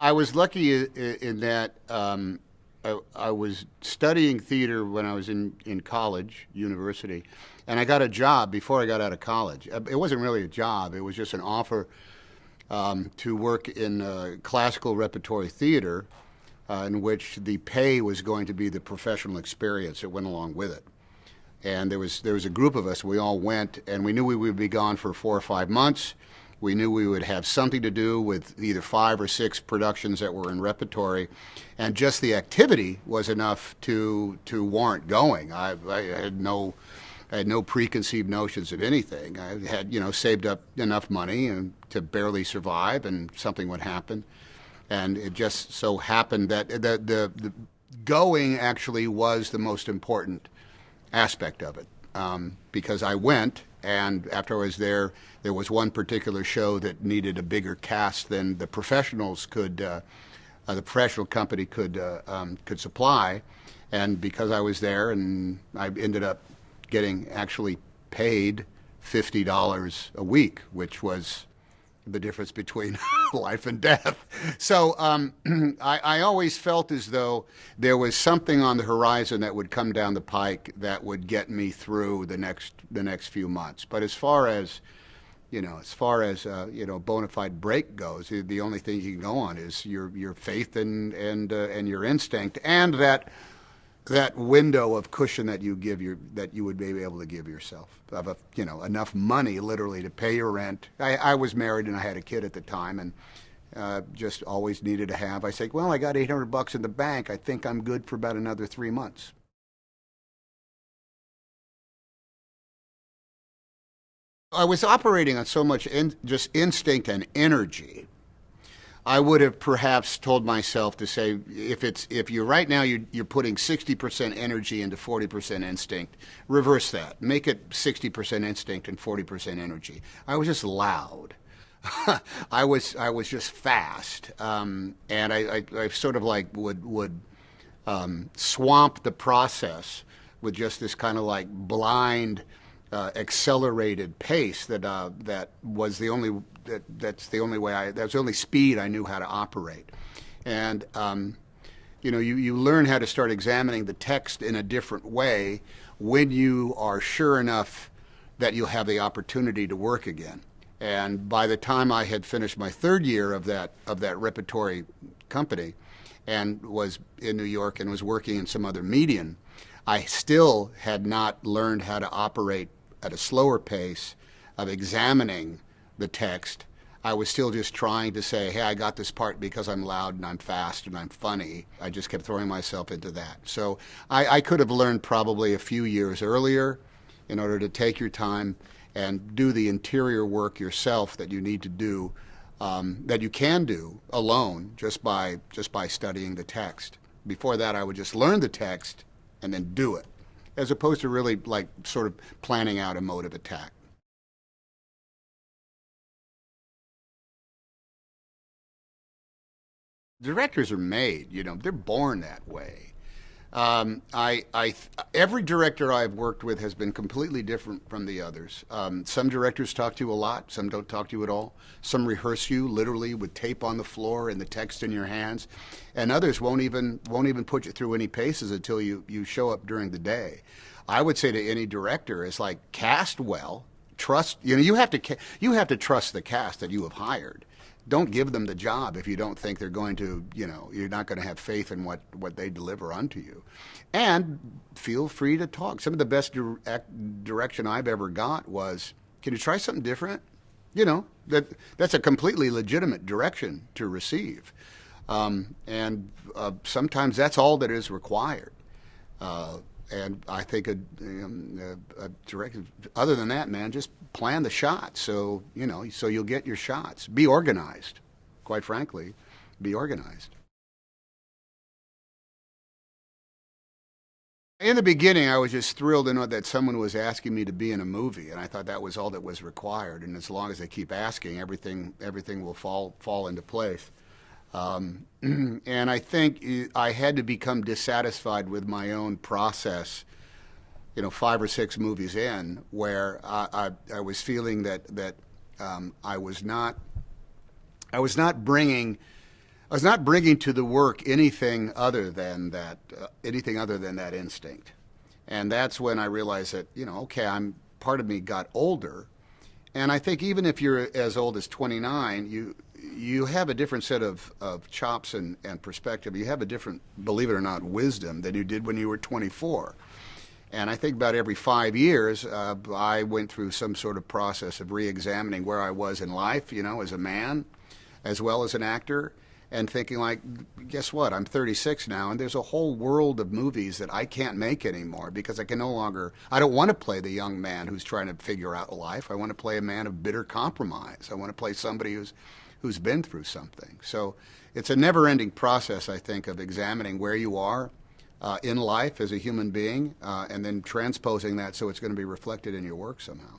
I was lucky in that I was studying theater when I was in college, university, and I got a job before I got out of college. It wasn't really a job; it was just an offer to work in classical repertory theater, in which the pay was going to be the professional experience that went along with it. And there was a group of us. We all went, and we knew we would be gone for 4 or 5 months. We knew we would have something to do with either 5 or 6 productions that were in repertory, and just the activity was enough to warrant going. I had no preconceived notions of anything. I had saved up enough money and to barely survive, and something would happen. And it just so happened that the going actually was the most important aspect of it, because I went, and after I was there, there was one particular show that needed a bigger cast than the professional company could supply, and because I was there, and I ended up getting actually paid $50 a week, which was the difference between life and death. So I always felt as though there was something on the horizon that would come down the pike that would get me through the next few months. But as far as bona fide break goes, the only thing you can go on is your faith and your instinct, and that window of cushion that you would be able to give yourself of enough money literally to pay your rent. I was married and I had a kid at the time, and just always needed to have. I say, well, I got $800 in the bank. I think I'm good for about another 3 months. I was operating on so much just instinct and energy. I would have perhaps told myself to say, if you're right now you're putting 60% energy into 40% instinct, reverse that. Make it 60% instinct and 40% energy. I was just loud. I was just fast, and I sort of like would swamp the process with just this kind of like blind, accelerated pace that was the only that's the only way that's the only speed I knew how to operate. And you learn how to start examining the text in a different way when you are sure enough that you'll have the opportunity to work again. And by the time I had finished my third year of that repertory company, and was in New York and was working in some other medium, I still had not learned how to operate at a slower pace of examining the text. I was still just trying to say, hey, I got this part because I'm loud and I'm fast and I'm funny. I just kept throwing myself into that. So I could have learned probably a few years earlier, in order to take your time and do the interior work yourself that you need to do, that you can do alone just by studying the text. Before that, I would just learn the text and then do it, as opposed to really like sort of planning out a mode of attack. Directors are made, they're born that way. Every director I've worked with has been completely different from the others. Some directors talk to you a lot, some don't talk to you at all. Some rehearse you literally with tape on the floor and the text in your hands, and others won't even put you through any paces until you show up during the day. I would say to any director is like, cast well, trust. You have to trust the cast that you have hired. Don't give them the job if you don't think they're going to, you're not going to have faith in what they deliver unto you. And feel free to talk. Some of the best direction I've ever got was, can you try something different? That's a completely legitimate direction to receive. And sometimes that's all that is required. And I think a director, other than that, man, just plan the shots so you'll get your shots. Be organized, quite frankly, be organized. In the beginning, I was just thrilled to know that someone was asking me to be in a movie, and I thought that was all that was required. And as long as they keep asking, everything will fall into place. And I think I had to become dissatisfied with my own process, 5 or 6 movies in, where I was feeling that I was not bringing I was not bringing to the work anything other than that instinct. And that's when I realized that, okay, part of me got older. And I think even if you're as old as 29, you have a different set of chops and perspective. You have a different, believe it or not, wisdom than you did when you were 24. And I think about every 5 years, I went through some sort of process of re-examining where I was in life, as a man, as well as an actor, and thinking like, guess what? I'm 36 now, and there's a whole world of movies that I can't make anymore because I don't want to play the young man who's trying to figure out life. I want to play a man of bitter compromise. I want to play somebody who's been through something. So it's a never-ending process, I think, of examining where you are in life as a human being, and then transposing that so it's going to be reflected in your work somehow.